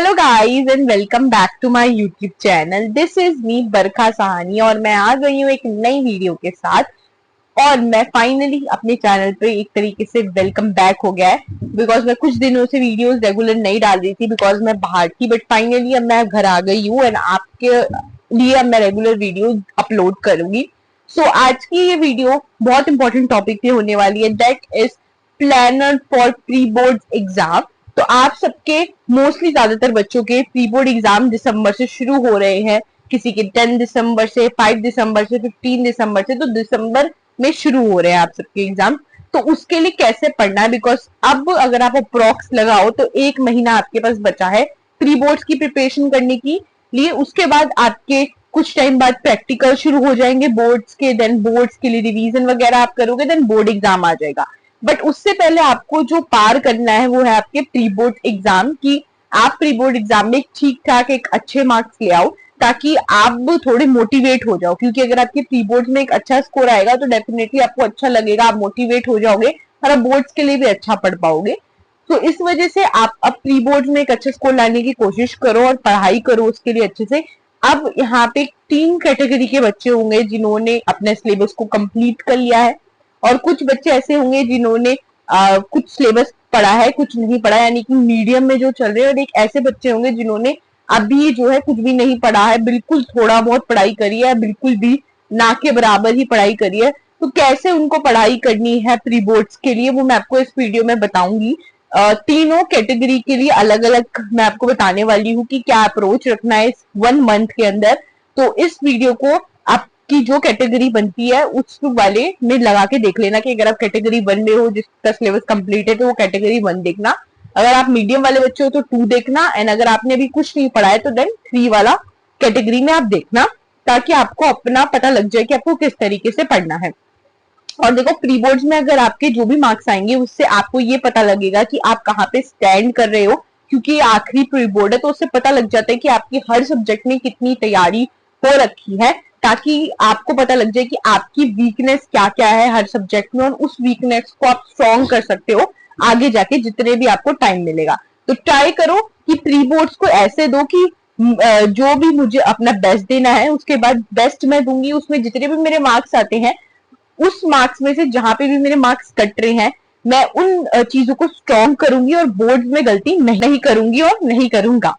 Hello guys and welcome back to my YouTube channel. This is me Barkha Sahani और मैं आ गई हूँ एक नई वीडियो के साथ। और मैं फाइनली अपने चैनल पे एक तरीके से वेलकम बैक हो गया है, बिकॉज मैं कुछ दिनों से वीडियोस रेगुलर नहीं डाल रही थी बिकॉज मैं बाहर थी। बट फाइनली अब मैं घर आ गई हूँ एंड आपके लिए अब मैं रेगुलर वीडियो अपलोड करूंगी। सो आज की ये वीडियो बहुत इंपॉर्टेंट टॉपिक पे होने वाली है, that is planner for pre board exam. तो आप सबके मोस्टली ज्यादातर बच्चों के प्री बोर्ड एग्जाम दिसंबर से शुरू हो रहे हैं, किसी के 10 दिसंबर से, 5 दिसंबर से, 15 दिसंबर से। तो दिसंबर में शुरू हो रहे हैं आप सबके एग्जाम। तो उसके लिए कैसे पढ़ना है, बिकॉज अब अगर आप अप्रोक्स लगाओ तो एक महीना आपके पास बचा है प्री बोर्ड्स की प्रिपरेशन करने की लिए। उसके बाद आपके कुछ टाइम बाद प्रैक्टिकल शुरू हो जाएंगे बोर्ड्स के, देन बोर्ड्स के लिए रिवीजन वगैरह आप करोगे, देन बोर्ड एग्जाम आ जाएगा। बट उससे पहले आपको जो पार करना है वो है आपके प्री बोर्ड एग्जाम की। आप प्री बोर्ड एग्जाम में ठीक ठाक एक अच्छे मार्क्स ले आओ ताकि आप थोड़े मोटिवेट हो जाओ, क्योंकि अगर आपके प्री बोर्ड में एक अच्छा स्कोर आएगा तो डेफिनेटली आपको अच्छा लगेगा, आप मोटिवेट हो जाओगे और आप बोर्ड्स के लिए भी अच्छा पढ़ पाओगे। तो इस वजह से आप अब प्री बोर्ड में एक अच्छा स्कोर लाने की कोशिश करो और पढ़ाई करो उसके लिए अच्छे से। अब यहाँ पे 3 कैटेगरी के बच्चे होंगे जिन्होंने अपने सिलेबस को कंप्लीट कर लिया है, और कुछ बच्चे ऐसे होंगे जिन्होंने कुछ सिलेबस पढ़ा है कुछ नहीं पढ़ा, यानी कि मीडियम में जो चल रहे हैं। और एक ऐसे बच्चे होंगे जिन्होंने अभी जो है कुछ भी नहीं पढ़ा है, बिल्कुल थोड़ा बहुत पढ़ाई करी है, बिल्कुल भी ना के बराबर ही पढ़ाई करी है। तो कैसे उनको पढ़ाई करनी है प्री बोर्ड्स के लिए वो मैं आपको इस वीडियो में बताऊंगी। तीनों कैटेगरी के लिए अलग अलग मैं आपको बताने वाली हूँ कि क्या अप्रोच रखना है इस 1 मंथ के अंदर। तो इस वीडियो को आपकी जो कैटेगरी बनती है उस वाले में लगा के देख लेना कि अगर आप कैटेगरी 1 में हो जिसका सिलेबस कंप्लीट है तो वो कैटेगरी 1 देखना, अगर आप मीडियम वाले बच्चे हो तो 2 देखना, एंड अगर आपने अभी कुछ नहीं पढ़ा है तो देन 3 वाला कैटेगरी में आप देखना, ताकि आपको अपना पता लग जाए कि आपको किस तरीके से पढ़ना है। और देखो प्री बोर्ड्स में अगर आपके जो भी मार्क्स आएंगे उससे आपको ये पता लगेगा कि आप कहाँ पे स्टैंड कर रहे हो, क्योंकि ये आखिरी प्री बोर्ड है। तो उससे पता लग जाता है कि आपकी हर सब्जेक्ट में कितनी तैयारी हो रखी है, ताकि आपको पता लग जाए कि आपकी वीकनेस क्या क्या है हर सब्जेक्ट में, और उस वीकनेस को आप स्ट्रॉन्ग कर सकते हो आगे जाके जितने भी आपको टाइम मिलेगा। तो ट्राई करो कि प्री बोर्ड्स को ऐसे दो कि जो भी मुझे अपना बेस्ट देना है उसके बाद बेस्ट मैं दूंगी, उसमें जितने भी मेरे मार्क्स आते हैं उस मार्क्स में से जहां पे भी मेरे मार्क्स कट रहे हैं मैं उन चीजों को स्ट्रॉन्ग करूंगी और बोर्ड में गलती नहीं करूंगी और नहीं करूंगा।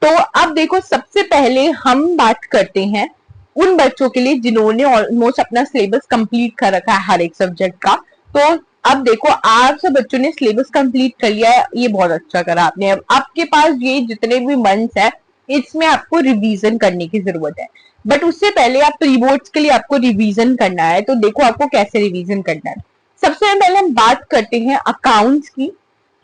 तो अब देखो सबसे पहले हम बात करते हैं उन बच्चों के लिए जिन्होंने ऑलमोस्ट अपना सिलेबस कंप्लीट कर रखा है हर एक सब्जेक्ट का। तो अब देखो आप सब बच्चों ने सिलेबस कंप्लीट कर लिया है, ये बहुत अच्छा करा आपने। अब आपके पास ये जितने भी मंथ्स है इसमें आपको रिवीजन करने की जरूरत है। बट उससे पहले आप प्री बोर्ड्स के लिए आपको रिवीजन करना है, तो देखो आपको कैसे रिवीजन करना है। सबसे पहले हम बात करते हैं अकाउंट्स की।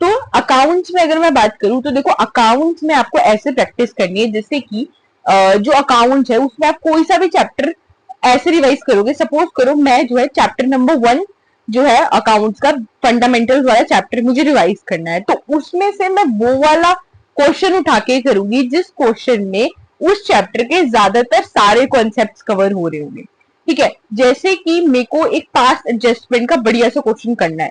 तो अकाउंट्स में अगर मैं बात करूं तो देखो अकाउंट्स में आपको ऐसे प्रैक्टिस करनी है जैसे कि जो अकाउंट्स है उसमें आप कोई सा भी चैप्टर ऐसे रिवाइज करोगे। सपोज करो मैं जो है चैप्टर नंबर 1 जो है अकाउंट्स का फंडामेंटल्स वाला चैप्टर मुझे रिवाइज करना है, तो उसमें से मैं वो वाला क्वेश्चन उठा के करूंगी जिस क्वेश्चन में उस चैप्टर के ज्यादातर सारे कॉन्सेप्ट्स कवर हो रहे होंगे। ठीक है, जैसे कि मेरे को एक पास एडजस्टमेंट का बढ़िया सा क्वेश्चन करना है,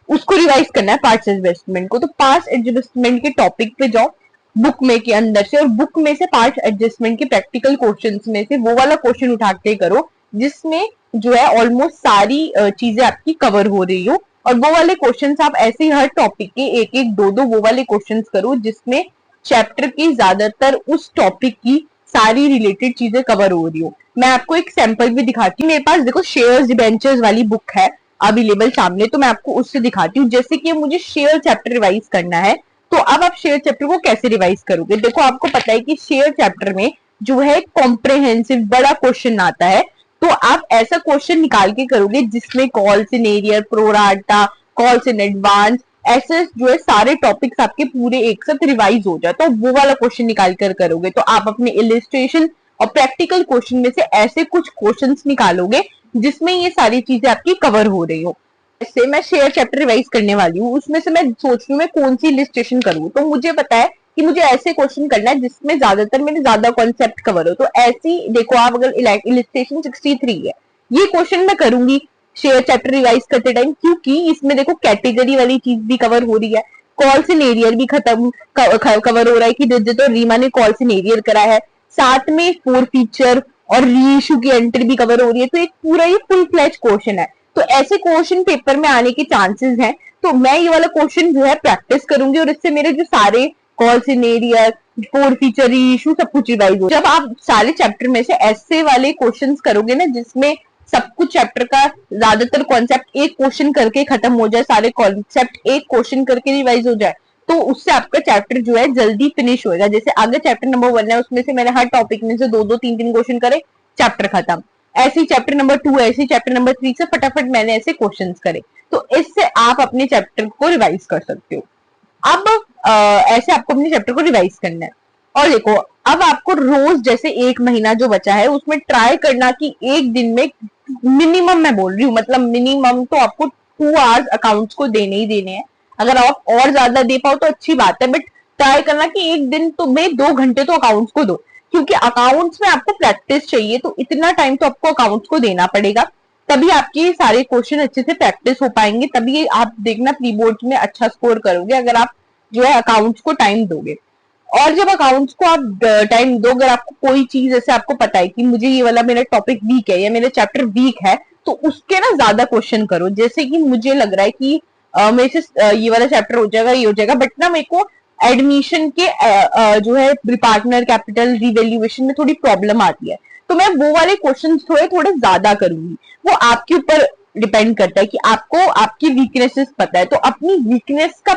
उसको रिवाइज करना है पार्ट्स एडजस्टमेंट को। तो पार्ट्स एडजस्टमेंट के टॉपिक पे जाओ बुक में के अंदर से, और बुक में से पार्ट्स एडजस्टमेंट के प्रैक्टिकल क्वेश्चंस में से वो वाला क्वेश्चन उठा के करो जिसमें जो है ऑलमोस्ट सारी चीजें आपकी कवर हो रही हो। और वो वाले क्वेश्चंस आप ऐसे ही हर टॉपिक के एक एक दो दो वो वाले क्वेश्चंस करो जिसमें चैप्टर की ज्यादातर उस टॉपिक की सारी रिलेटेड चीजें कवर हो रही हो। मैं आपको एक सैंपल भी दिखाती हूँ, मेरे पास देखो शेयर्स डिबेंचर्स वाली बुक है अवेलेबल सामने, तो मैं आपको उससे दिखाती हूँ। जैसे कि मुझे शेयर चैप्टर रिवाइज करना है, तो अब आप शेयर चैप्टर को कैसे रिवाइज करोगे। देखो आपको पता है कि शेयर चैप्टर में जो है कॉम्प्रिहेंसिव बड़ा क्वेश्चन आता है, तो आप ऐसा क्वेश्चन निकाल के करोगे जिसमें calls in arrear, pro rata, calls in advance, ऐसे जो है सारे टॉपिक्स आपके पूरे एक साथ रिवाइज हो जाए, तो वो वाला क्वेश्चन निकाल कर करोगे। तो आप अपने इलिस्ट्रेशन और प्रैक्टिकल क्वेश्चन में से ऐसे कुछ क्वेश्चंस निकालोगे जिसमें ये सारी चीजें आपकी कवर हो रही हो। जैसे मैं शेयर चैप्टर रिवाइज करने वाली हूँ, उसमें से मैं सोच रही हूँ मैं कौन सी इलिस्ट्रेशन करूँ, तो मुझे पता है कि मुझे ऐसे क्वेश्चन करना है जिसमें ज्यादातर मेरे ज्यादा कॉन्सेप्ट कवर हो। तो ऐसी देखो आप अगर इलिस्ट्रेशन 63 है, ये क्वेश्चन मैं करूंगी शेयर चैप्टर रिवाइज करते टाइम, क्योंकि इसमें देखो कैटेगरी वाली चीज भी कवर हो रही है, कॉल्स इन एरियर भी खत्म कवर हो रहा है कि रजत और रीमा ने कॉल्स इन एरियर करा है। साथ में फोर फीचर और रीइश्यू की एंट्री भी कवर हो रही है। तो एक पूरा ये फुल फ्लैज क्वेश्चन है। तो ऐसे क्वेश्चन पेपर में आने के चांसेस हैं। तो मैं ये वाला क्वेश्चन जो है प्रैक्टिस करूंगी और इससे मेरे जो सारे calls in arrear, four feature, reissue सब कुछ रिवाइज हो। जब आप सारे चैप्टर में से ऐसे वाले क्वेश्चंस करोगे ना जिसमें सब कुछ चैप्टर का ज्यादातर कॉन्सेप्ट एक क्वेश्चन करके खत्म हो जाए, सारे कॉन्सेप्ट एक क्वेश्चन करके रिवाइज हो जाए, तो उससे आपका चैप्टर जो है जल्दी फिनिश होएगा। जैसे आगे चैप्टर नंबर 1 है, उसमें से मैंने हर टॉपिक में से 2-2 3-3 क्वेश्चन करे, चैप्टर खत्म। ऐसे ही चैप्टर नंबर 2 है, ऐसे चैप्टर नंबर 3 से फटाफट मैंने ऐसे क्वेश्चंस करे। तो इससे आप अपने चैप्टर को रिवाइज कर सकते हो। अब ऐसे आपको अपने चैप्टर को रिवाइज करना है। और देखो, अब आपको रोज जैसे एक महीना जो बचा है उसमें ट्राई करना कि एक दिन में मिनिमम, मैं बोल रही हूँ मतलब मिनिमम तो आपको 2 आवर्स अकाउंट्स को देने ही देने हैं। अगर आप और ज्यादा दे पाओ तो अच्छी बात है, बट ट्राई करना कि एक दिन तो में 2 घंटे तो अकाउंट्स को दो, क्योंकि अकाउंट्स में आपको प्रैक्टिस चाहिए। तो इतना टाइम तो आपको अकाउंट्स को देना पड़ेगा, तभी आपके सारे क्वेश्चन अच्छे से प्रैक्टिस हो पाएंगे, तभी आप देखना प्री बोर्ड में अच्छा स्कोर करोगे अगर आप जो है अकाउंट्स को टाइम दोगे। और जब अकाउंट्स को आप टाइम दो, अगर आपको कोई चीज जैसे आपको पता है कि मुझे ये वाला मेरा टॉपिक वीक है या मेरा चैप्टर वीक है, तो उसके ना ज्यादा क्वेश्चन करो। जैसे कि मुझे लग रहा है कि मेरे से ये वाला चैप्टर हो जाएगा, ये हो जाएगा, बट ना मेरे को एडमिशन के जो है पार्टनर कैपिटल रिवैल्यूएशन में थोड़ी प्रॉब्लम आती है, तो मैं वो वाले क्वेश्चन थोड़े थोड़े ज्यादा करूंगी। वो आपके ऊपर डिपेंड करता है कि आपको आपकी वीकनेसेस पता है, तो अपनी वीकनेस का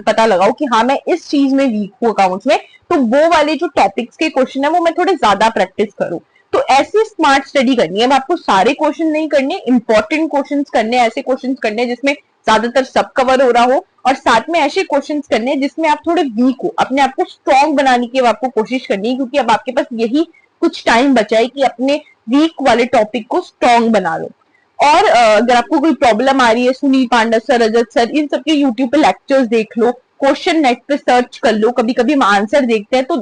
पता लगाओ कि हाँ मैं इस चीज में वीक हूँ अकाउंट्स में, तो वो वाले जो टॉपिक्स के क्वेश्चन है वो मैं थोड़े ज्यादा प्रैक्टिस करूँ। तो ऐसे स्मार्ट स्टडी करनी है। अब आपको सारे क्वेश्चन नहीं करने, इंपॉर्टेंट क्वेश्चन करने, ऐसे क्वेश्चन करने जिसमें ज्यादातर सब कवर हो रहा हो, और साथ में ऐसे क्वेश्चन करने जिसमें आप थोड़े वीक हो। अपने आप को स्ट्रॉन्ग बनाने की आपको कोशिश करनी है, क्योंकि अब आपके पास यही कुछ टाइम बचा है कि अपने वीक वाले टॉपिक को स्ट्रॉन्ग बना लो। और अगर आपको कोई प्रॉब्लम आ रही है, सुनील पांडा सर, रजत सर, इन सबके यूट्यूब पे लेक्चर्स देख लो, क्वेश्चन नेट पे सर्च कर लो। कभी कभी हम आंसर देखते हैं तो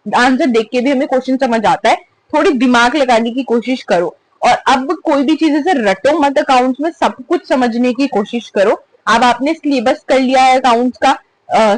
आंसर देख के भी हमें क्वेश्चन समझ आता है, थोड़ी दिमाग लगाने की कोशिश करो। और अब कोई भी चीज ऐसे रटो मत, अकाउंट्स में सब कुछ समझने की कोशिश करो। अब आपने सिलेबस कर लिया है अकाउंट्स का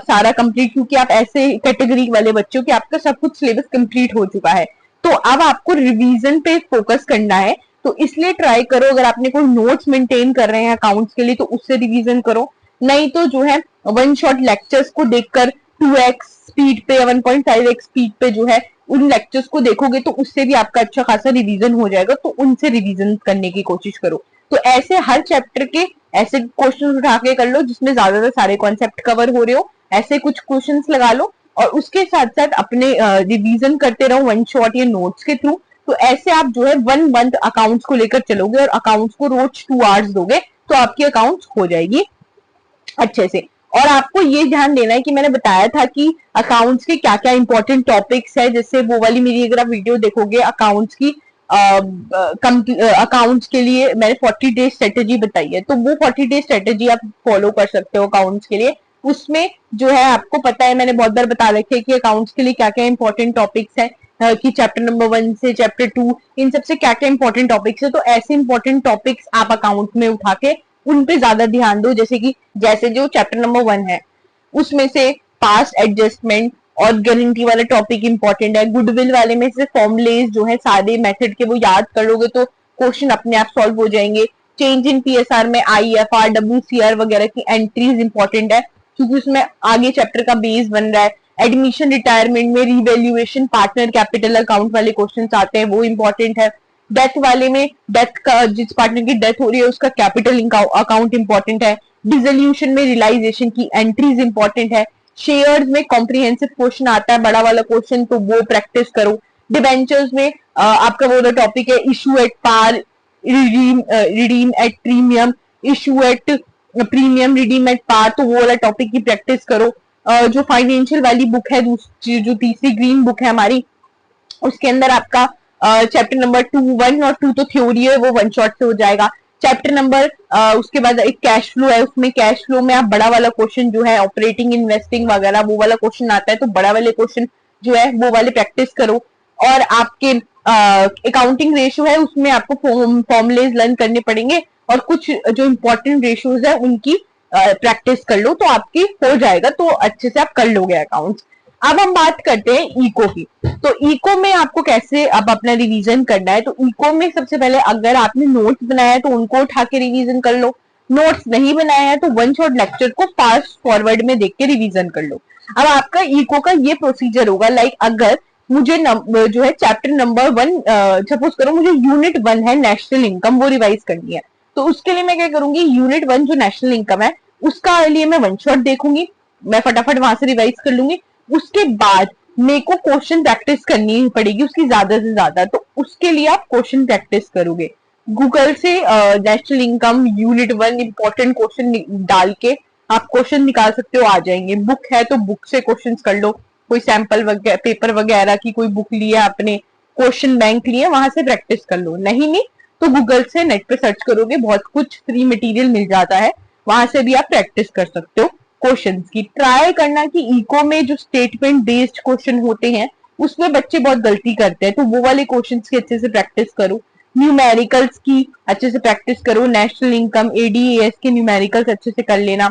सारा कंप्लीट, क्योंकि आप ऐसे कैटेगरी वाले बच्चों की आपका सब कुछ सिलेबस कंप्लीट हो चुका है, तो अब आपको रिवीजन पे फोकस करना है। तो इसलिए ट्राई करो, अगर आपने कोई नोट्स मेंटेन कर रहे हैं अकाउंट्स के लिए तो उससे रिवीजन करो, नहीं तो जो है वन शॉट लेक्चर्स को देखकर 2x स्पीड पे या 1.5x स्पीड पे जो है उन लेक्चर्स को देखोगे तो उससे भी आपका अच्छा खासा रिवीजन हो जाएगा। तो उनसे रिवीजन करने की कोशिश करो। तो ऐसे हर चैप्टर के ऐसे क्वेश्चन उठा के कर लो जिसमें ज्यादातर सारे कॉन्सेप्ट कवर हो रहे हो, ऐसे कुछ क्वेश्चंस लगा लो, और उसके साथ साथ अपने रिवीजन करते रहो वन शॉट या नोट्स के थ्रू। तो ऐसे आप जो है 1 मंथ अकाउंट्स को लेकर चलोगे और अकाउंट्स को रोज 2 आवर्स दोगे तो आपकी अकाउंट्स हो जाएगी अच्छे से। और आपको ये ध्यान देना है कि मैंने बताया था कि अकाउंट्स के क्या क्या इंपॉर्टेंट टॉपिक्स है, जैसे वो वाली मेरी अगर आप वीडियो देखोगे अकाउंट्स की, अकाउंट्स के लिए मैंने 40 डेज स्ट्रेटेजी बताई है, तो वो 40 डेज स्ट्रेटेजी आप फॉलो कर सकते हो अकाउंट्स के लिए। उसमें जो है आपको पता है, मैंने बहुत बार बता रखे हैं कि अकाउंट्स के लिए क्या क्या इंपॉर्टेंट टॉपिक्स है, कि चैप्टर नंबर 1 से चैप्टर 2 इन सबसे क्या क्या इंपॉर्टेंट टॉपिक्स है। तो ऐसे इंपॉर्टेंट टॉपिक्स आप अकाउंट में उठा के उन पे ज्यादा ध्यान दो। जैसे जो चैप्टर नंबर 1 है उसमें से पास्ट एडजस्टमेंट और गारंटी वाला टॉपिक इंपॉर्टेंट है। गुडविल वाले में से फॉर्मुलेज जो है सारे मेथड के वो याद कर लोगे तो क्वेश्चन अपने आप सॉल्व हो जाएंगे। चेंज इन पीएसआर में आईएफआर, डब्ल्यूसीआर वगैरह की एंट्रीज इंपॉर्टेंट है, क्योंकि उसमें आगे चैप्टर का बेस बन रहा है। एडमिशन रिटायरमेंट में रिवैल्यूएशन, पार्टनर कैपिटल अकाउंट वाले क्वेश्चन आते हैं, वो इंपॉर्टेंट है। डेथ वाले में डेथ का, जिस पार्टनर की डेथ हो रही है उसका कैपिटल अकाउंट इंपॉर्टेंट है। डिसोल्यूशन में रियलाइजेशन की एंट्रीज इंपॉर्टेंट है। शेयर्स में कॉम्प्रिहेंसिव क्वेश्चन आता है, बड़ा वाला क्वेश्चन, तो वो प्रैक्टिस करो। डिबेंचर्स में आपका वो टॉपिक है issue at par, redeem at premium, issue at premium, redeem at par, तो वो वाला टॉपिक की प्रैक्टिस करो। जो फाइनेंशियल वाली बुक है, जो तीसरी ग्रीन बुक है हमारी, उसके अंदर आपका चैप्टर नंबर 1 और 2 तो थ्योरी है, वो वन शॉट से हो जाएगा। चैप्टर नंबर उसके बाद एक कैश फ्लो है, उसमें कैश फ्लो में आप बड़ा वाला क्वेश्चन जो है ऑपरेटिंग, इन्वेस्टिंग वगैरह वो वाला क्वेश्चन आता है, तो बड़ा वाले क्वेश्चन जो है वो वाले प्रैक्टिस करो। और आपके अकाउंटिंग रेशियो है उसमें आपको फॉर्मुलेज लर्न करने पड़ेंगे, और कुछ जो इंपॉर्टेंट रेशियोज है उनकी प्रैक्टिस कर लो तो आपकी हो जाएगा, तो अच्छे से आप कर लोगे अकाउंट्स। अब हम बात करते हैं इको की। तो इको में आपको कैसे अब अपना रिवीजन करना है, तो इको में सबसे पहले अगर आपने नोट्स बनाया है तो उनको उठा के रिवीजन कर लो, नोट्स नहीं बनाया है तो वन शॉट लेक्चर को फास्ट फॉरवर्ड में देख के रिवीजन कर लो। अब आपका इको का ये प्रोसीजर होगा, लाइक अगर मुझे जो है चैप्टर नंबर 1, सपोज करो मुझे यूनिट 1 है नेशनल इनकम, वो रिवाइज करनी है, तो उसके लिए मैं क्या करूंगी, यूनिट 1 जो नेशनल इनकम है उसका लिए मैं वन शॉट देखूंगी, मैं फटाफट वहां से रिवाइज कर लूंगी। उसके बाद मेरे को क्वेश्चन प्रैक्टिस करनी पड़ेगी उसकी ज्यादा से ज्यादा, तो उसके लिए आप क्वेश्चन प्रैक्टिस करोगे गूगल से, national income unit 1 important question डाल के आप क्वेश्चन निकाल सकते हो, आ जाएंगे। बुक है तो बुक से क्वेश्चन कर लो, कोई सैंपल पेपर वगैरह की कोई बुक लिया आपने, क्वेश्चन बैंक लिए, वहां से प्रैक्टिस कर लो। नहीं तो गूगल से नेट पे सर्च करोगे, बहुत कुछ फ्री मटेरियल मिल जाता है, वहां से भी आप प्रैक्टिस कर सकते हो क्वेश्चंस की। ट्राई करना कि इको में जो स्टेटमेंट बेस्ड क्वेश्चन होते हैं उसमें बच्चे बहुत गलती करते हैं, तो वो वाले क्वेश्चंस की अच्छे से प्रैक्टिस करो। न्यूमेरिकल्स की अच्छे से प्रैक्टिस करो, नेशनल इनकम एडीएस के न्यूमेरिकल्स अच्छे से कर लेना,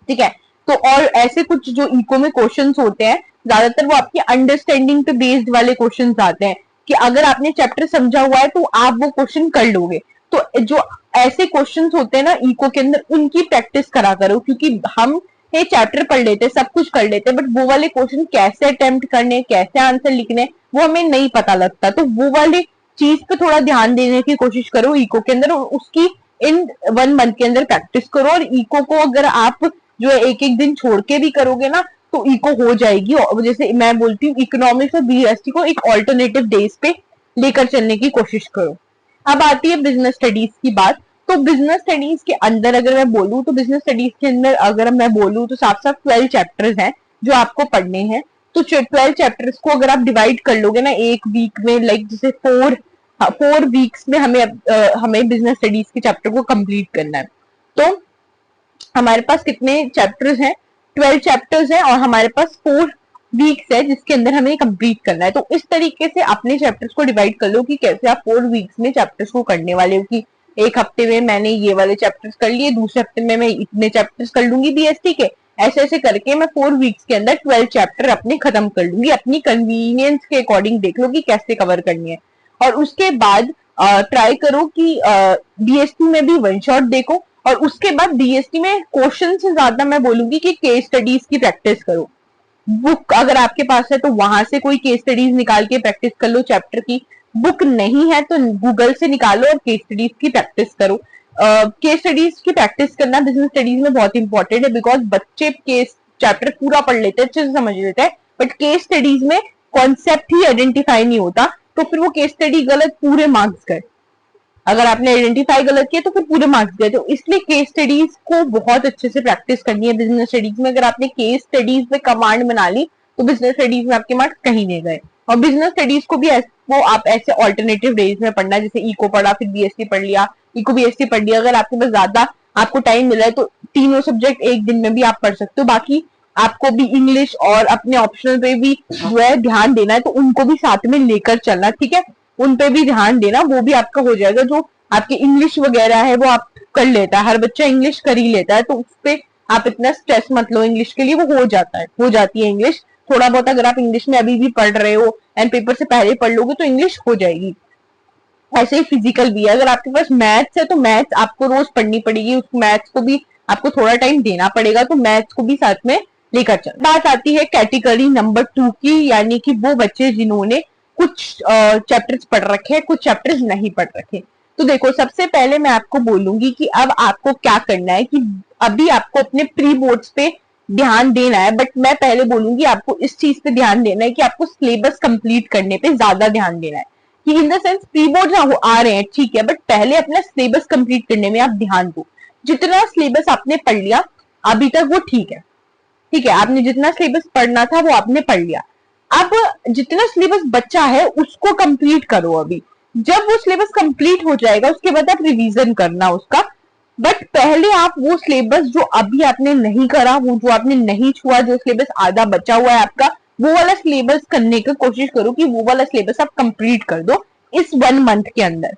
ठीक है। तो और ऐसे कुछ जो इको में क्वेश्चंस होते हैं ज्यादातर वो आपकी अंडरस्टैंडिंग पे बेस्ड वाले क्वेश्चंस आते हैं, कि अगर आपने चैप्टर समझा हुआ है तो आप वो क्वेश्चन कर लोगे। तो जो ऐसे क्वेश्चंस होते हैं ना इको के अंदर, उनकी प्रैक्टिस करा करो, क्योंकि हम ये चैप्टर पढ़ लेते हैं, सब कुछ कर लेते हैं, बट वो वाले क्वेश्चन कैसे अटेम्प्ट करने, कैसे आंसर लिखने, वो हमें नहीं पता लगता। तो वो वाले चीज पे थोड़ा ध्यान देने की कोशिश करो इको के अंदर, और उसकी इन 1 मंथ के अंदर प्रैक्टिस करो। और इको को अगर आप जो है एक एक दिन छोड़ के भी करोगे ना तो इको हो जाएगी। और जैसे मैं बोलती हूँ इकोनॉमिक्स और बीएसटी को एक ऑल्टरनेटिव डेज पे लेकर चलने की कोशिश करो। अब आती है बिजनेस स्टडीज की बात। तो बिजनेस स्टडीज के अंदर अगर मैं बोलूँ तो बिजनेस स्टडीज के अंदर अगर मैं बोलूँ तो साफ साफ 12 चैप्टर्स हैं जो आपको पढ़ने हैं। तो 12 चैप्टर्स को अगर आप डिवाइड कर लोगे ना एक वीक में, लाइक जैसे 4 वीक्स में हमें बिजनेस स्टडीज के चैप्टर को कंप्लीट करना है। तो हमारे पास कितने चैप्टर्स हैं, 12 चैप्टर्स हैं, और हमारे पास 4 वीक्स है जिसके अंदर हमें कंप्लीट करना है। तो इस तरीके से अपने चैप्टर्स को डिवाइड कर लो कि कैसे आप 4 वीक्स में चैप्टर्स को करने वाले हो, कि एक हफ्ते में मैंने ये वाले चैप्टर्स कर लिए, दूसरे हफ्ते में मैं इतने चैप्टर्स कर लूंगी बीएसटी के, ऐसे ऐसे करके मैं 4 वीक्स के अंदर 12 चैप्टर अपने खत्म कर लूंगी। अपनी कन्वीनियंस के अकॉर्डिंग देख लो कि कैसे कवर करनी है। और उसके बाद ट्राई करो कि बीएसटी में भी वन शॉट देखो, और उसके बाद डीएसटी में क्वेश्चन से ज्यादा मैं बोलूंगी कि केस स्टडीज की प्रैक्टिस करो। बुक अगर आपके पास है तो वहां से कोई केस स्टडीज निकाल के प्रैक्टिस कर लो चैप्टर की, बुक नहीं है तो गूगल से निकालो और केस स्टडीज की प्रैक्टिस करो। केस स्टडीज की प्रैक्टिस करना बिजनेस स्टडीज में बहुत इंपॉर्टेंट है, बिकॉज बच्चे केस चैप्टर पूरा पढ़ लेते हैं, अच्छे से समझ लेते हैं, बट केस स्टडीज में कॉन्सेप्ट ही आइडेंटिफाई नहीं होता, तो फिर वो केस स्टडी गलत, पूरे मार्क्स गए। अगर आपने आइडेंटिफाई गलत किया तो फिर पूरे मार्क्स गए। तो इसलिए केस स्टडीज को बहुत अच्छे से प्रैक्टिस करनी है बिजनेस स्टडीज में। अगर आपने केस स्टडीज में कमांड बना ली तो बिजनेस स्टडीज में आपके मार्क्स कहीं नहीं गए। और बिजनेस स्टडीज को भी वो आप ऐसे ऑल्टरनेटिव डेज में पढ़ना, जैसे इको पढ़ा फिर बीएसटी पढ़ लिया, इको बीएसटी पढ़ लिया। अगर आपके पास ज्यादा आपको टाइम मिला है तो तीनों सब्जेक्ट एक दिन में भी आप पढ़ सकते हो। बाकी आपको भी इंग्लिश और अपने ऑप्शनल पे भी जो है ध्यान देना है, तो उनको भी साथ में लेकर चलना, ठीक है। उन पे भी ध्यान देना, वो भी आपका हो जाएगा। जो आपकी इंग्लिश वगैरह है वो आप कर लेता है, हर बच्चा इंग्लिश कर ही लेता है, तो उस पे आप इतना स्ट्रेस मत लो, इंग्लिश के लिए वो हो जाता है, हो जाती है इंग्लिश। थोड़ा बहुत अगर आप इंग्लिश में अभी भी पढ़ रहे हो एंड पेपर से पहले पढ़ लोगे तो इंग्लिश हो जाएगी। ऐसे ही फिजिकल भी है, अगर आपके पास मैथ्स है तो मैथ्स आपको रोज पढ़नी पड़ेगी, उस मैथ्स को भी आपको थोड़ा टाइम देना पड़ेगा, तो मैथ्स को भी साथ में लेकर चल। बात आती है कैटेगरी नंबर 2 की, यानी कि वो बच्चे जिन्होंने कुछ चैप्टर्स पढ़ रखे हैं, कुछ चैप्टर्स नहीं पढ़ रखे। तो देखो सबसे पहले मैं आपको बोलूंगी कि अब आपको क्या करना है, कि अभी आपको अपने प्री बोर्ड्स पे ध्यान देना है, बट मैं पहले बोलूंगी आपको इस चीज पे ध्यान देना है कि आपको सिलेबस कंप्लीट करने पे ज्यादा ध्यान देना है। कि in the sense pre board आ रहे हैं ठीक है, बट पहले अपना सिलेबस कंप्लीट करने में आप ध्यान दो। जितना सिलेबस आपने पढ़ लिया अभी तक वो ठीक है, ठीक है, आपने जितना सिलेबस पढ़ना था वो आपने पढ़ लिया। अब जितना सिलेबस बचा है उसको कंप्लीट करो अभी। जब वो सिलेबस कंप्लीट हो जाएगा उसके बाद आप रिवीजन करना उसका, बट पहले आप वो सिलेबस जो अभी आपने नहीं करा, वो जो आपने नहीं छुआ, जो सिलेबस आधा बचा हुआ है आपका, वो वाला सिलेबस करने की कोशिश करो कि वो वाला सिलेबस आप कंप्लीट कर दो इस 1 मंथ के अंदर।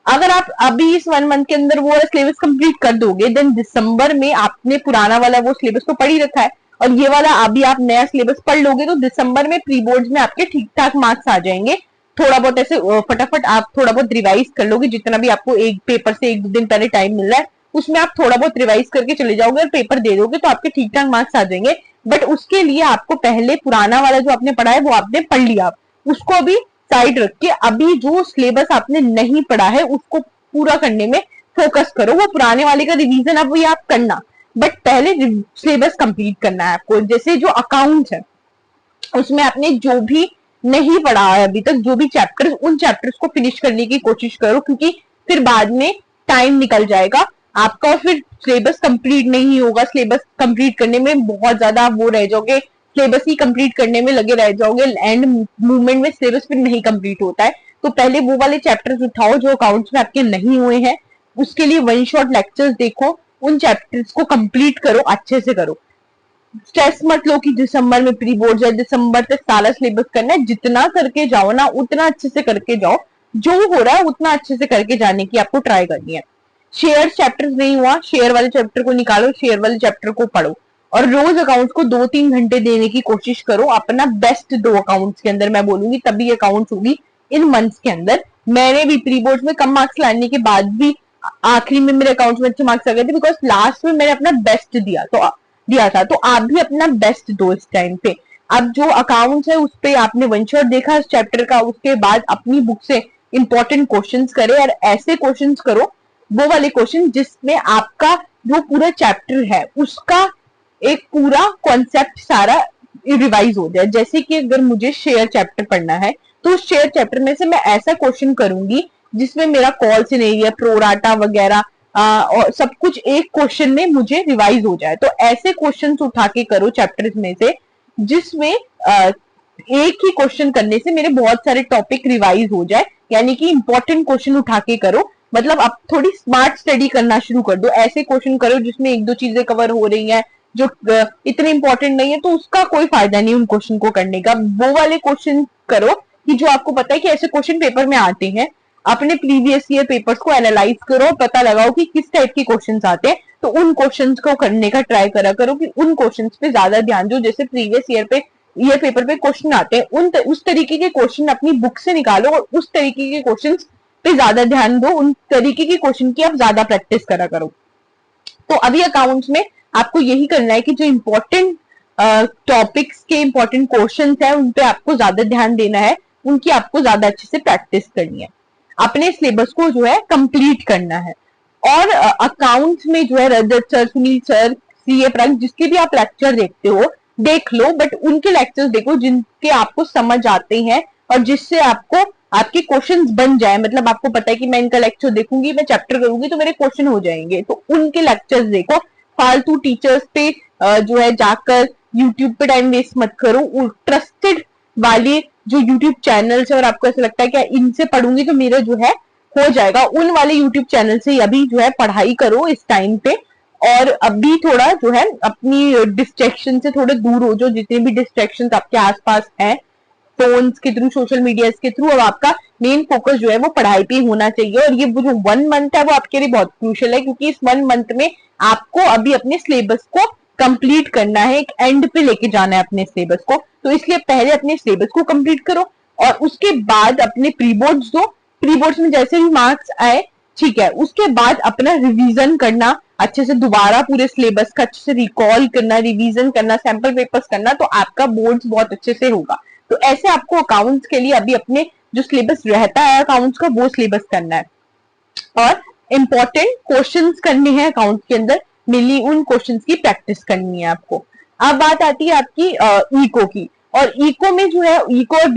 अगर आप अभी इस 1 मंथ के अंदर वो सिलेबस कंप्लीट कर दोगे, देन दिसंबर में आपने पुराना वाला वो सिलेबस तो पढ़ ही रखा है, और ये वाला अभी आप नया सिलेबस पढ़ लोगे, तो दिसंबर में प्री बोर्ड्स में आपके ठीक ठाक मार्क्स आ जाएंगे। थोड़ा बहुत ऐसे फटाफट आप थोड़ा बहुत रिवाइज कर लोगे, जितना भी आपको एक पेपर से 1-2 दिन पहले टाइम मिल रहा है उसमें आप थोड़ा बहुत रिवाइज करके चले जाओगे और पेपर दे दोगे, तो आपके ठीक ठाक मार्क्स आ जाएंगे। बट उसके लिए आपको पहले पुराना वाला जो आपने पढ़ा है वो आपने पढ़ लिया, उसको भी साइड रख के अभी जो सिलेबस आपने नहीं पढ़ा है उसको पूरा करने में फोकस करो। वो पुराने वाले का रिवीजन अब ये आप करना, बट पहले सिलेबस कंप्लीट करना है आपको। जैसे जो अकाउंट्स है उसमें आपने जो भी नहीं पढ़ा है अभी तक, जो भी चैप्टर्स, उन चैप्टर्स को फिनिश करने की कोशिश करो, क्योंकि फिर बाद में टाइम निकल जाएगा आपका और फिर सिलेबस कंप्लीट नहीं होगा। सिलेबस कंप्लीट करने में बहुत ज्यादा वो रह जाओगे, सिलेबस ही कंप्लीट करने में लगे रह जाओगे, एंड मूवमेंट में सिलेबस फिर नहीं कंप्लीट होता है। तो पहले वो वाले चैप्टर्स उठाओ जो अकाउंट्स में आपके नहीं हुए हैं, उसके लिए वन शॉट लेक्चर्स देखो, उन चैप्टर्स को कंप्लीट करो, अच्छे से करो। स्ट्रेस मत लो कि दिसंबर में प्री बोर्ड है, दिसंबर तक सारा सिलेबस करना है। जितना करके जाओ ना उतना अच्छे से करके जाओ, जो हो रहा है उतना अच्छे से करके जाने की आपको ट्राई करनी है। शेयर चैप्टर्स नहीं हुआ, शेयर वाले चैप्टर को निकालो, शेयर वाले चैप्टर को पढ़ो, और रोज अकाउंट्स को 2-3 घंटे देने की कोशिश करो। अपना बेस्ट दो अकाउंट्स के अंदर, मैं बोलूंगी तभी अकाउंट्स होगी इन मंथ्स के अंदर। मैंने भी प्री बोर्ड में कम मार्क्स लाने के बाद भी आखिरी में मेरे अकाउंट्स में अच्छे मार्क्स आ गए थे, बिकॉज लास्ट में मैंने अपना बेस्ट दिया था। तो आप भी अपना बेस्ट दो इस टाइम पे। अब जो अकाउंट्स है उस पे आपने वन शॉट देखा इस चैप्टर का, उसके बाद अपनी बुक से इंपॉर्टेंट क्वेश्चंस करे, और ऐसे क्वेश्चंस करो, वो वाले क्वेश्चन जिसमें आपका जो पूरा चैप्टर है उसका एक पूरा कॉन्सेप्ट सारा रिवाइज हो जाए। जैसे कि अगर मुझे शेयर चैप्टर पढ़ना है तो शेयर चैप्टर में से मैं ऐसा क्वेश्चन करूंगी जिसमें मेरा कॉल सिनेरियो, प्रोराटा वगैरह और सब कुछ एक क्वेश्चन में मुझे रिवाइज हो जाए। तो ऐसे क्वेश्चंस उठा के करो चैप्टर्स में से जिसमें एक ही क्वेश्चन करने से मेरे बहुत सारे टॉपिक रिवाइज हो जाए, यानी कि इंपॉर्टेंट क्वेश्चन उठा के करो। मतलब आप थोड़ी स्मार्ट स्टडी करना शुरू कर दो, ऐसे क्वेश्चन करो जिसमें 1-2 चीजें कवर हो रही हैं जो इतने इंपॉर्टेंट नहीं है, तो उसका कोई फायदा नहीं उन क्वेश्चन को करने का। वो वाले क्वेश्चन करो कि जो आपको पता है कि ऐसे क्वेश्चन पेपर में आते हैं। अपने प्रीवियस ईयर पेपर्स को एनालाइज करो, पता लगाओ कि किस टाइप के क्वेश्चंस आते हैं, तो उन क्वेश्चंस को करने का ट्राई करा करो कि उन क्वेश्चंस पे ज्यादा ध्यान दो। जैसे प्रीवियस ईयर पेपर पे क्वेश्चन आते हैं, उस तरीके के क्वेश्चन अपनी बुक से निकालो और उस तरीके के क्वेश्चन पे ज्यादा ध्यान दो, उन तरीके के क्वेश्चन की आप ज्यादा प्रैक्टिस करा करो। तो अभी अकाउंट्स में आपको यही करना है कि जो इंपॉर्टेंट टॉपिक्स के इंपॉर्टेंट क्वेश्चन है उन पे आपको ज्यादा ध्यान देना है, उनकी आपको ज्यादा अच्छे से प्रैक्टिस करनी है, अपने सिलेबस को जो है कंप्लीट करना है। और अकाउंट्स में जो है रजत सर, सुनील सर, सीए प्रांग, जिसके भी आप लेक्चर देखते हो देख लो, बट उनके लेक्चर्स देखो जिनके आपको समझ आते हैं और जिससे आपको आपके क्वेश्चंस बन जाए। मतलब आपको पता है कि मैं इनका लेक्चर देखूंगी, मैं चैप्टर करूंगी तो मेरे क्वेश्चन हो जाएंगे, तो उनके लेक्चर्स देखो। फालतू टीचर्स पे जो है जाकर यूट्यूब पे टाइम वेस्ट मत करो। ट्रस्टेड वाले जो यूट्यूब चैनल्स है और आपको ऐसा लगता है कि इनसे पढ़ूंगी तो मेरा जो है हो जाएगा, उन वाले यूट्यूब चैनल से अभी जो है पढ़ाई करो इस टाइम पे। और अभी थोड़ा जो है अपनी डिस्ट्रैक्शन से थोड़े दूर हो जाओ, जितने भी डिस्ट्रैक्शन आपके आसपास हैं फोन्स के थ्रू, सोशल मीडिया के थ्रू। अब आपका मेन फोकस जो है वो पढ़ाई पे होना चाहिए। और ये जो 1 मंथ है वो आपके लिए बहुत क्रूशियल है, क्योंकि इस 1 मंथ में आपको अभी अपने सिलेबस को कंप्लीट करना है, एक एंड पे लेके जाना है अपने सिलेबस को। तो इसलिए पहले अपने सिलेबस को कंप्लीट करो और उसके बाद अपने प्री बोर्ड्स दो। प्री बोर्ड्स में जैसे भी मार्क्स आए ठीक है, उसके बाद अपना रिवीजन करना, अच्छे से दोबारा पूरे सिलेबस का अच्छे से रिकॉल करना, रिवीजन करना, सैंपल पेपर्स करना, तो आपका बोर्ड्स बहुत अच्छे से होगा। तो ऐसे आपको अकाउंट्स के लिए अभी अपने जो सिलेबस रहता है अकाउंट्स का वो सिलेबस करना है और इंपॉर्टेंट क्वेश्चंस करने हैं अकाउंट्स के अंदर, मिली उन क्वेश्चंस की प्रैक्टिस करनी है आपको। अब बात आती है आपकी इको की, और इको में जो है इको और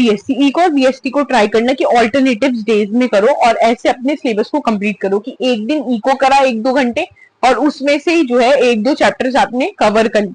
बीएसटी को ट्राई करना कि ऑल्टरनेटिव्स डेज में करो और ऐसे अपने सिलेबस को कंप्लीट करो कि एक दिन इको करा 1-2 घंटे और उसमें से ही जो है 1-2 चैप्टर्स आपने कवर कर,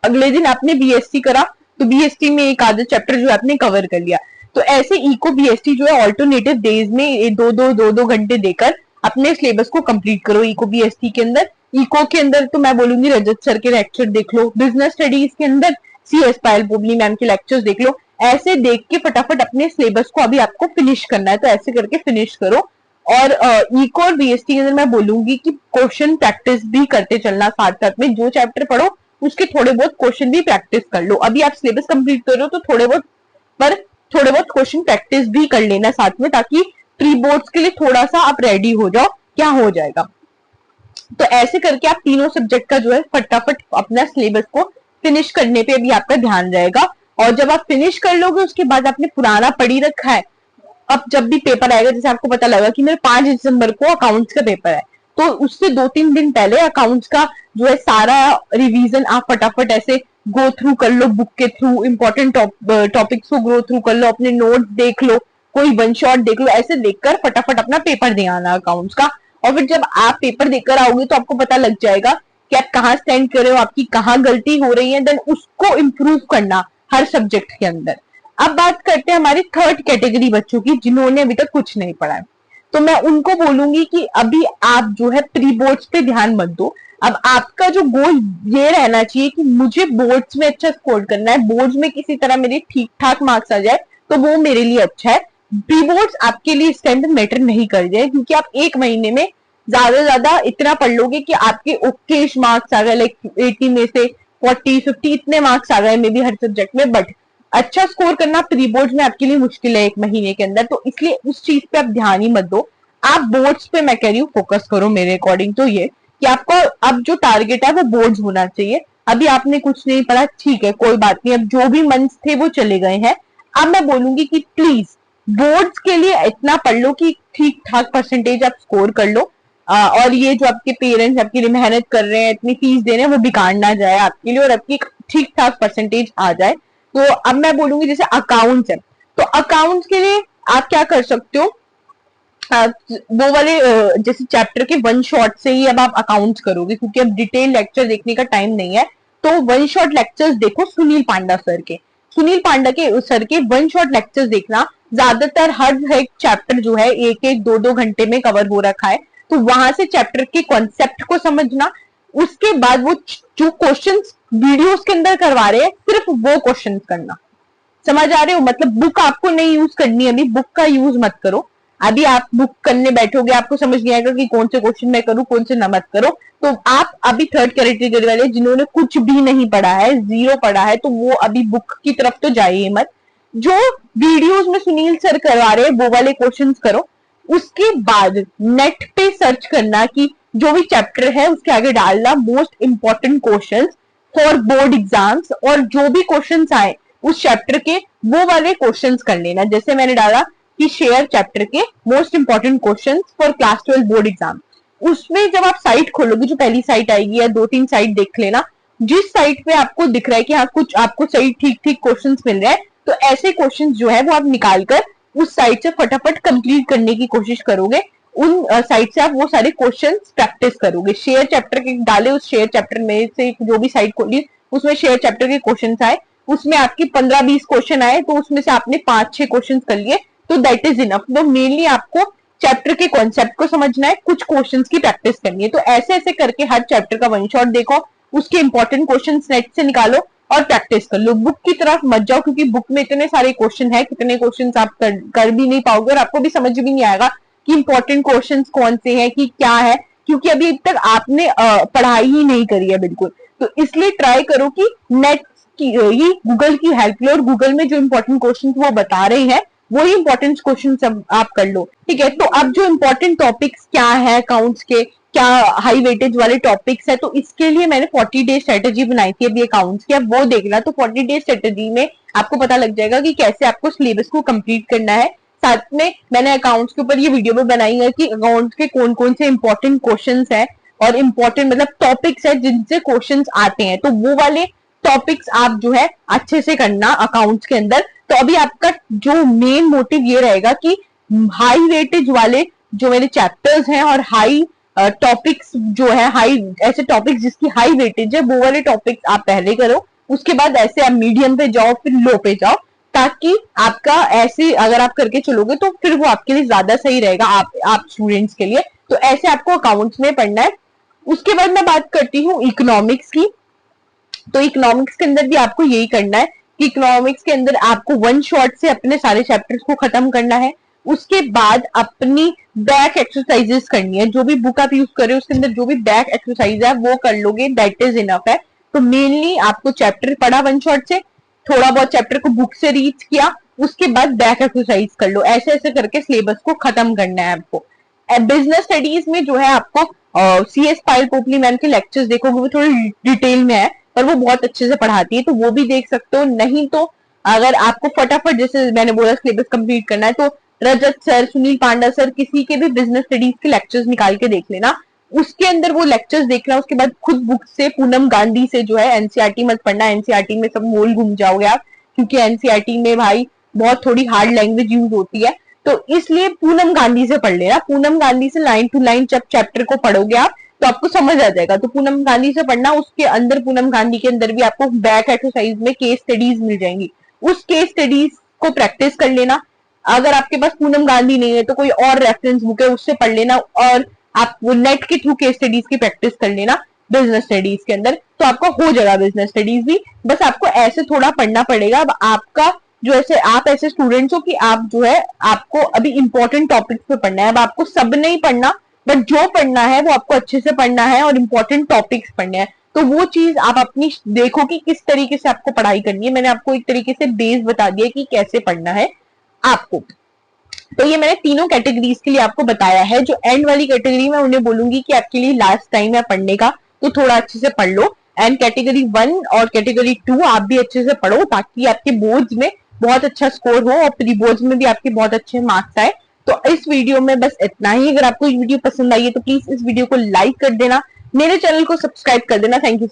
अगले दिन आपने बीएसटी करा तो बीएसटी में एक आधा चैप्टर जो आपने कवर कर लिया। तो ऐसे इको बीएसटी जो है ऑल्टरनेटिव डेज में 2-2 घंटे देकर अपने सिलेबस को कंप्लीट करो इको बीएसटी के अंदर। इको के अंदर तो मैं बोलूंगी रजत सर के लेक्चर देख लो, बिजनेस स्टडीज के अंदर सीएस पायल पोबली मैम के लेक्चर्स देख लो। ऐसे देख के फटाफट अपने सिलेबस को अभी आपको फिनिश करना है, तो ऐसे करके फिनिश करो और इको और बीएसटी के अंदर मैं बोलूंगी कि क्वेश्चन प्रैक्टिस भी करते चलना साथ साथ में। जो चैप्टर पढ़ो उसके थोड़े बहुत क्वेश्चन भी प्रैक्टिस कर लो। अभी आप सिलेबस कंप्लीट कर रहे हो तो थोड़े बहुत क्वेश्चन प्रैक्टिस भी कर लेना साथ में, ताकि प्री बोर्ड्स के लिए थोड़ा सा आप रेडी हो जाओ, क्या हो जाएगा। तो ऐसे करके आप तीनों सब्जेक्ट का जो है फटाफट अपना सिलेबस को फिनिश करने पे अभी आपका ध्यान रहेगा। और जब आप फिनिश कर लोगे उसके बाद आपने पुराना पढ़ी रखा है, अब जब भी पेपर आएगा, जैसे आपको पता लगा कि मेरे 5 दिसंबर को अकाउंट्स का पेपर है, तो उससे 2-3 दिन पहले अकाउंट्स का जो है सारा रिवीजन आप फटाफट ऐसे गो थ्रू कर लो, बुक के थ्रू इंपॉर्टेंट टॉपिक्स को गो थ्रू कर लो, अपने नोट्स देख लो, कोई वन शॉट देख लो, ऐसे देखकर फटाफट अपना पेपर दे आना अकाउंट्स का। और फिर जब आप पेपर देकर आओगे तो आपको पता लग जाएगा कि आप कहाँ स्टैंड कर रहे हो, आपकी कहाँ गलती हो रही है, देन उसको इम्प्रूव करना हर सब्जेक्ट के अंदर। अब बात करते हैं हमारी थर्ड कैटेगरी बच्चों की, जिन्होंने अभी तक कुछ नहीं पढ़ा है। तो मैं उनको बोलूंगी कि अभी आप जो है प्री बोर्ड्स पे ध्यान मत दो। अब आपका जो गोल ये रहना चाहिए कि मुझे बोर्ड्स में अच्छा स्कोर करना है, बोर्ड्स में किसी तरह मेरे ठीक ठाक मार्क्स आ जाए तो वो मेरे लिए अच्छा है। प्री बोर्ड्स आपके लिए इस टाइम पे मैटर नहीं कर जाए, क्योंकि आप एक महीने में ज्यादा से ज्यादा इतना पढ़ लोगे कि आपके ओकेश मार्क्स आ गए, लाइक 80 में से 40-50 इतने मार्क्स आ गए मे बी हर सब्जेक्ट में। बट अच्छा स्कोर करना प्री बोर्ड्स में आपके लिए मुश्किल है एक महीने के अंदर, तो इसलिए उस चीज पे आप ध्यान ही मत दो। आप बोर्ड्स पे मैं कह रही हूँ फोकस करो। मेरे अकॉर्डिंग तो ये कि आपका अब जो टारगेट है वो बोर्ड्स होना चाहिए। अभी आपने कुछ नहीं पढ़ा, ठीक है, कोई बात नहीं, अब जो भी मंथ्स थे वो चले गए हैं। अब मैं बोलूंगी कि प्लीज बोर्ड्स के लिए इतना पढ़ लो कि ठीक ठाक परसेंटेज आप स्कोर कर लो, और ये जो आपके पेरेंट्स आपके लिए मेहनत कर रहे हैं, इतनी फीस दे रहे हैं, वो बेकार ना जाए आपके लिए, और आपकी ठीक ठाक परसेंटेज आ जाए। तो अब मैं बोलूंगी जैसे अकाउंट्स है, तो अकाउंट्स के लिए आप क्या कर सकते हो, वो वाले जैसे चैप्टर के वन शॉट से ही अब आप अकाउंट्स करोगे, क्योंकि अब डिटेल लेक्चर देखने का टाइम नहीं है। तो वन शॉट लेक्चर्स देखो सुनील पांडा सर के, सुनील पांडा के सर के वन शॉट लेक्चर्स देखना। ज्यादातर हर एक चैप्टर जो है 1-1, 2-2 घंटे में कवर हो रखा है, तो वहां से चैप्टर के कॉन्सेप्ट को समझना। उसके बाद वो जो क्वेश्चंस वीडियोस के अंदर करवा रहे हैं सिर्फ वो क्वेश्चंस करना। समझ आ रहे हो, मतलब बुक आपको नहीं यूज करनी, अभी बुक का यूज मत करो। अभी आप बुक करने बैठोगे आपको समझ नहीं आएगा कि कौन से क्वेश्चन मैं करूं कौन से न मत करो। तो आप अभी थर्ड कैटेगरी वाले जिन्होंने कुछ भी नहीं पढ़ा है, जीरो पढ़ा है, तो वो अभी बुक की तरफ तो जाइए मत। जो वीडियोस में सुनील सर करवा रहे हैं वो वाले क्वेश्चंस करो। उसके बाद नेट पे सर्च करना कि जो भी चैप्टर है उसके आगे डालना most important questions for board exams, और जो भी क्वेश्चंस आए उस चैप्टर के वो वाले क्वेश्चंस कर लेना। जैसे मैंने डाला कि शेयर चैप्टर के most important questions for class 12 board exam, उसमें जब आप साइट खोलोगे जो पहली साइट आएगी या 2-3 साइट देख लेना, जिस साइट पे आपको दिख रहा है कि हाँ कुछ आपको सही ठीक ठीक क्वेश्चंस मिल रहे हैं, तो ऐसे क्वेश्चंस जो है वो आप निकाल कर उस साइट से फटाफट कंप्लीट करने की कोशिश करोगे। उन साइट से आप वो सारे क्वेश्चंस प्रैक्टिस करोगे। शेयर चैप्टर के डाले, उस शेयर चैप्टर में से जो भी साइट खोली उसमें शेयर चैप्टर के क्वेश्चंस आए, उसमें आपके 15-20 क्वेश्चन आए, तो उसमें से आपने 5-6 क्वेश्चन कर लिए, तो दैट इज इनफ। तो मेनली आपको चैप्टर के कॉन्सेप्ट को समझना है, कुछ क्वेश्चंस की प्रैक्टिस करनी है। तो ऐसे ऐसे करके हर चैप्टर का वन शॉट देखो, उसके इंपॉर्टेंट क्वेश्चंस नेट से निकालो और प्रैक्टिस कर लो। बुक की तरफ मत जाओ, क्योंकि बुक में इतने सारे क्वेश्चन है, कितने क्वेश्चन आप कर भी नहीं पाओगे और आपको भी समझ भी नहीं आएगा कि इंपॉर्टेंट क्वेश्चंस कौन से हैं कि क्या है, क्योंकि अभी तक आपने पढ़ाई ही नहीं करी है बिल्कुल। तो इसलिए ट्राई करो कि नेट की ये गूगल की हेल्प लो, और गूगल में जो इंपॉर्टेंट क्वेश्चन वो बता रहे हैं वही इंपॉर्टेंट क्वेश्चन सब आप कर लो, ठीक है। तो अब जो इंपॉर्टेंट टॉपिक्स क्या है अकाउंट्स के, क्या हाई वेटेज वाले टॉपिक्स है, तो इसके लिए मैंने 40 डे स्ट्रेटेजी बनाई थी अभी अकाउंट्स की, अब वो देखना। तो 40 डे स्ट्रेटेजी में आपको पता लग जाएगा कि कैसे आपको सिलेबस को कंप्लीट करना है। साथ में मैंने अकाउंट्स के ऊपर ये वीडियो भी बनाई है कि अकाउंट्स के कौन कौन से इंपॉर्टेंट क्वेश्चंस है और इंपॉर्टेंट मतलब टॉपिक्स है जिनसे क्वेश्चंस आते हैं, तो वो वाले टॉपिक्स आप जो है अच्छे से करना अकाउंट्स के अंदर। तो अभी आपका जो मेन मोटिव ये रहेगा कि हाई वेटेज वाले जो मेरे चैप्टर्स हैं और हाई टॉपिक्स जो है, हाई ऐसे टॉपिक्स जिसकी हाई वेटेज है वो वाले टॉपिक्स आप पहले करो, उसके बाद ऐसे आप मीडियम पे जाओ फिर लो पे जाओ, ताकि आपका ऐसे अगर आप करके चलोगे तो फिर वो आपके लिए ज्यादा सही रहेगा आप स्टूडेंट्स के लिए। तो ऐसे आपको अकाउंट्स में पढ़ना है। उसके बाद मैं बात करती हूँ इकोनॉमिक्स की। तो इकोनॉमिक्स के अंदर भी आपको यही करना है कि इकोनॉमिक्स के अंदर आपको वन शॉट से अपने सारे चैप्टर्स को खत्म करना है। उसके बाद अपनी बैक एक्सरसाइजेस करनी है। जो भी बुक आप यूज कर रहे हो उसके अंदर जो भी बैक एक्सरसाइज है वो कर लोगे, दैट इज इनफ है। तो मेनली आपको चैप्टर पढ़ा वन शॉट से, थोड़ा बहुत चैप्टर को बुक से रीच किया, उसके बाद बैक एक्सरसाइज कर लो। ऐसे ऐसे करके सिलेबस को खत्म करना है आपको। बिजनेस स्टडीज में जो है आपको सी एस पायल पोपली मैम के लेक्चर्स देखोगे, वो थोड़ी डिटेल में है पर वो बहुत अच्छे से पढ़ाती है, तो वो भी देख सकते हो। नहीं तो अगर आपको फटाफट जैसे मैंने बोला सिलेबस कंप्लीट करना है, तो रजत सर, सुनील पांडा सर, किसी के भी बिजनेस स्टडीज के लेक्चर्स निकाल के देख लेना, उसके अंदर वो लेक्चर्स देखना। उसके बाद खुद बुक से पूनम गांधी से जो है, एनसीईआरटी मत पढ़ना, एनसीईआरटी में सब मोल घूम जाओगे आप, क्योंकि एनसीईआरटी में भाई बहुत थोड़ी हार्ड लैंग्वेज यूज होती है, तो इसलिए पूनम गांधी से पढ़ लेना। पूनम गांधी से लाइन टू लाइन जब चैप्टर को पढ़ोगे आप तो आपको समझ आ जाएगा। तो पूनम गांधी से पढ़ना, उसके अंदर पूनम गांधी के अंदर भी आपको बैक एक्सरसाइज में केस स्टडीज मिल जाएंगी, उस केस स्टडीज को प्रैक्टिस कर लेना। अगर आपके पास पूनम गांधी नहीं है तो कोई और रेफरेंस बुक है उससे पढ़ लेना, और आप वो नेट के थ्रू केस स्टडीज की प्रैक्टिस कर लेना बिजनेस स्टडीज के अंदर, तो आपका हो जाएगा बिजनेस स्टडीज भी। बस आपको ऐसे थोड़ा पढ़ना पड़ेगा। अब आपका जो ऐसे आप ऐसे स्टूडेंट्स हो कि आप जो है आपको अभी इंपॉर्टेंट टॉपिक्स पे पढ़ना है। अब आपको सब नहीं पढ़ना, बट जो पढ़ना है वो आपको अच्छे से पढ़ना है और इंपॉर्टेंट टॉपिक्स पढ़ने हैं। तो वो चीज आप अपनी देखो कि किस तरीके से आपको पढ़ाई करनी है। मैंने आपको एक तरीके से बेस बता दिया कि कैसे पढ़ना है आपको। तो ये मैंने तीनों कैटेगरीज के लिए आपको बताया है। जो एंड वाली कैटेगरी में उन्हें बोलूंगी कि आपके लिए लास्ट टाइम है पढ़ने का, तो थोड़ा अच्छे से पढ़ लो। एंड कैटेगरी 1 और कैटेगरी 2 आप भी अच्छे से पढ़ो, ताकि आपके बोर्ड्स में बहुत अच्छा स्कोर हो और प्री बोर्ड्स में भी आपके बहुत अच्छे मार्क्स आए। तो इस वीडियो में बस इतना ही। अगर आपको ये वीडियो पसंद आई है तो प्लीज इस वीडियो को लाइक कर देना, मेरे चैनल को सब्सक्राइब कर देना। Thank you so